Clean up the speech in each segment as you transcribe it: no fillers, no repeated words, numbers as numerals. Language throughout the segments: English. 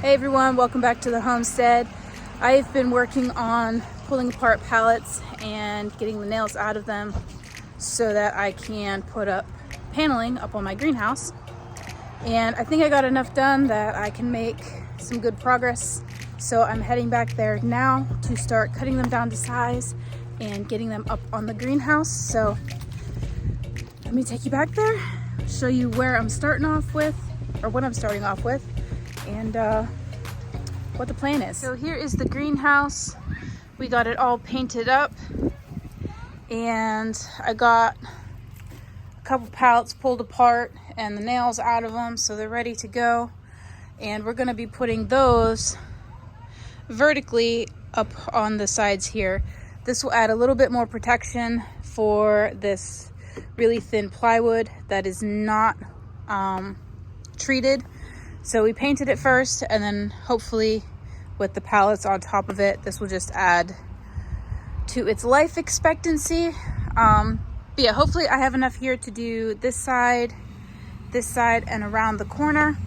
Hey everyone, welcome back to the homestead. I've been working on pulling apart pallets and getting the nails out of them so that I can put up paneling up on my greenhouse. And I think I got enough done that I can make some good progress. So I'm heading back there now to start cutting them down to size and getting them up on the greenhouse. So let me take you back there, show you where I'm starting off with, or what I'm starting off with, and what the plan is. So here is the greenhouse. We got it all painted up, and I got a couple pallets pulled apart and the nails out of them, so they're ready to go. And we're going to be putting those vertically up on the sides here. This will add a little bit more protection for this really thin plywood that is not treated. So we painted it first, and then hopefully with the pallets on top of it, this will just add to its life expectancy. But yeah, hopefully I have enough here to do this side, and around the corner,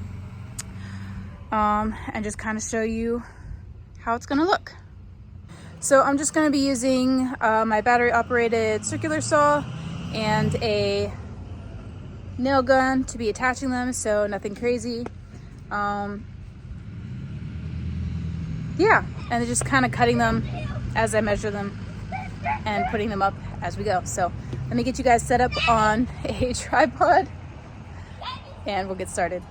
and just kind of show you how it's gonna look. So I'm just gonna be using my battery operated circular saw and a nail gun to be attaching them, so nothing crazy. Yeah, and just kind of cutting them as I measure them and putting them up as we go. So let me get you guys set up on a tripod and we'll get started.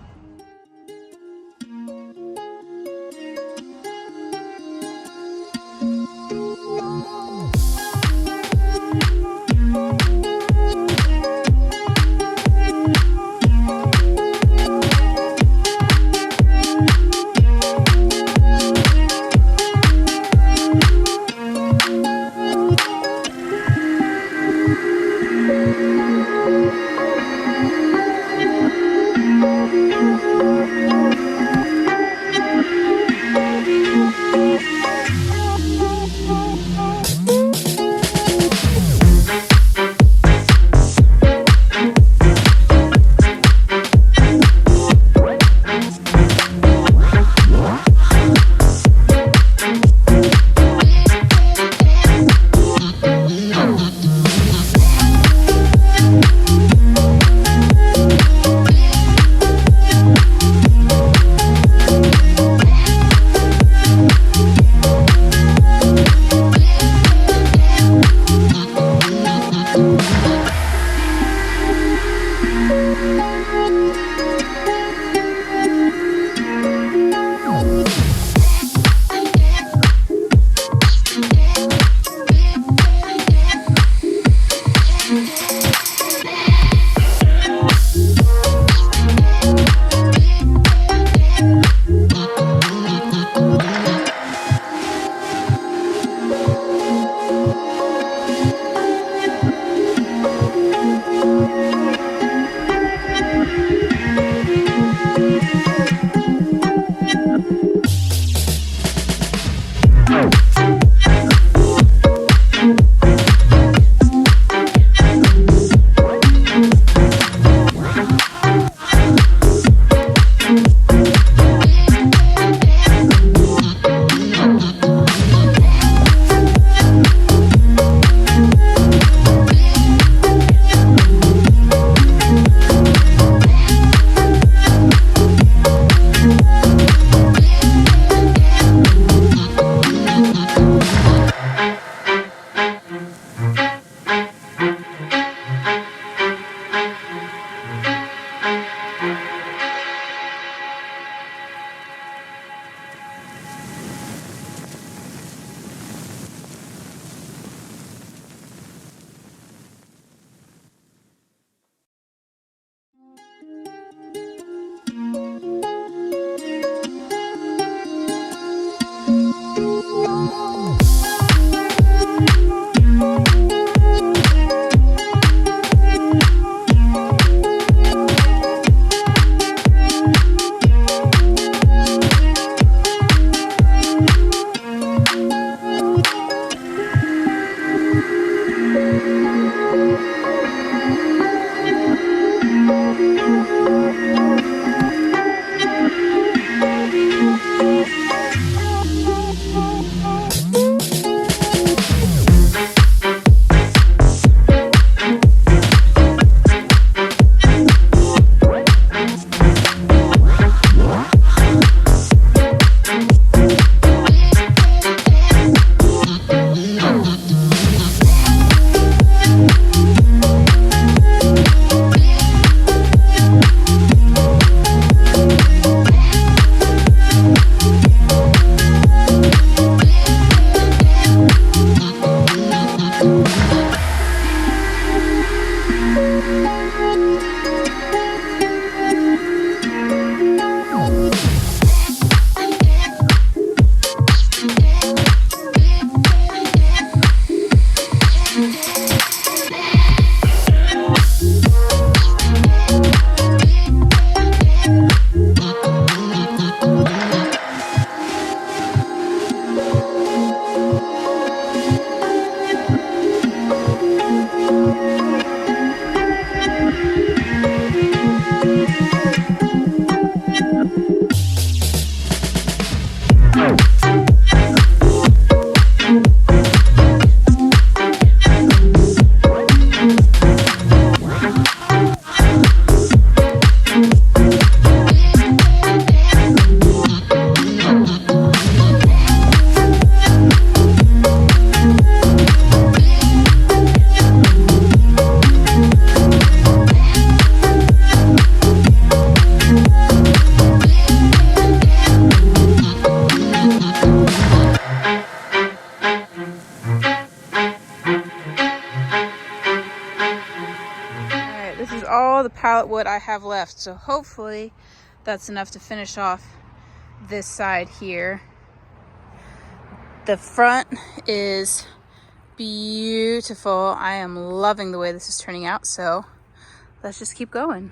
pallet wood I have left. So hopefully that's enough to finish off this side here. The front is beautiful. I am loving the way this is turning out. So let's just keep going.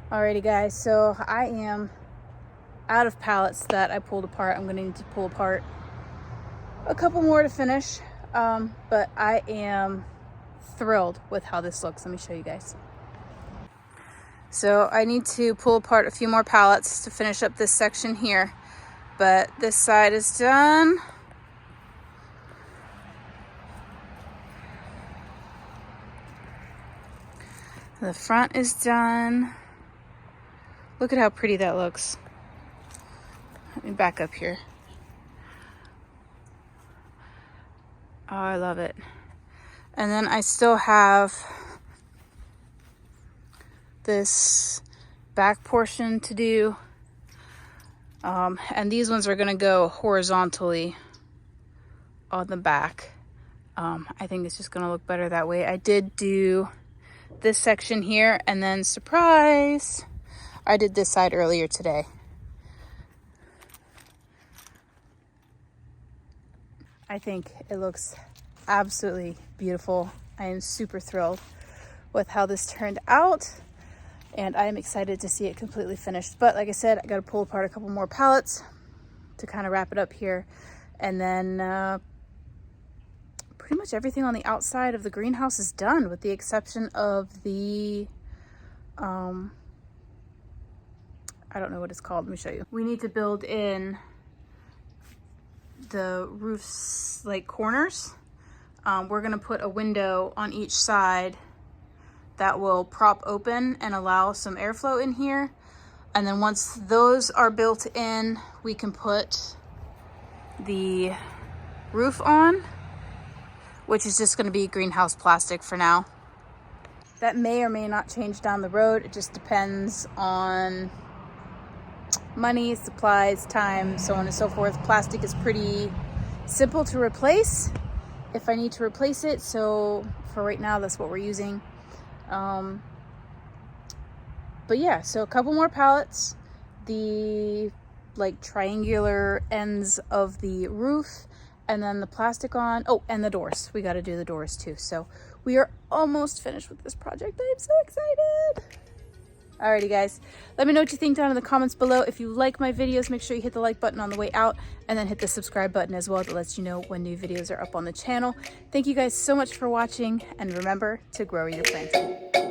Alrighty guys, so I am out of pallets that I pulled apart. I'm going to need to pull apart a couple more to finish, but I am thrilled with how this looks. Let me show you guys. So I need to pull apart a few more pallets to finish up this section here, but this side is done. The front is done. Look at how pretty that looks. Let me back up here. Oh, I love it. And then I still have this back portion to do. And these ones are gonna go horizontally on the back. I think it's just gonna look better that way. I did do this section here, and then surprise, I did this side earlier today. I think it looks absolutely beautiful. I am super thrilled with how this turned out, and I am excited to see it completely finished. But like I said, I got to pull apart a couple more pallets to kind of wrap it up here, and then pretty much everything on the outside of the greenhouse is done, with the exception of the I don't know what it's called. Let me show you. We need to build in the roof's like corners. We're gonna put a window on each side that will prop open and allow some airflow in here. And then once those are built in, we can put the roof on. which is just going to be greenhouse plastic for now. That may or may not change down the road. It just depends on money, supplies, time, so on and so forth. Plastic is pretty simple to replace if I need to replace it. So for right now, that's what we're using. But yeah, so a couple more pallets, the like triangular ends of the roof, and then the plastic on. Oh, and the doors. We got to do the doors too. So we are almost finished with this project. I'm so excited. Alrighty guys, let me know what you think down in the comments below. If you like my videos, make sure you hit the like button on the way out, and then hit the subscribe button as well. That lets you know when new videos are up on the channel. Thank you guys so much for watching, and remember to grow your planting.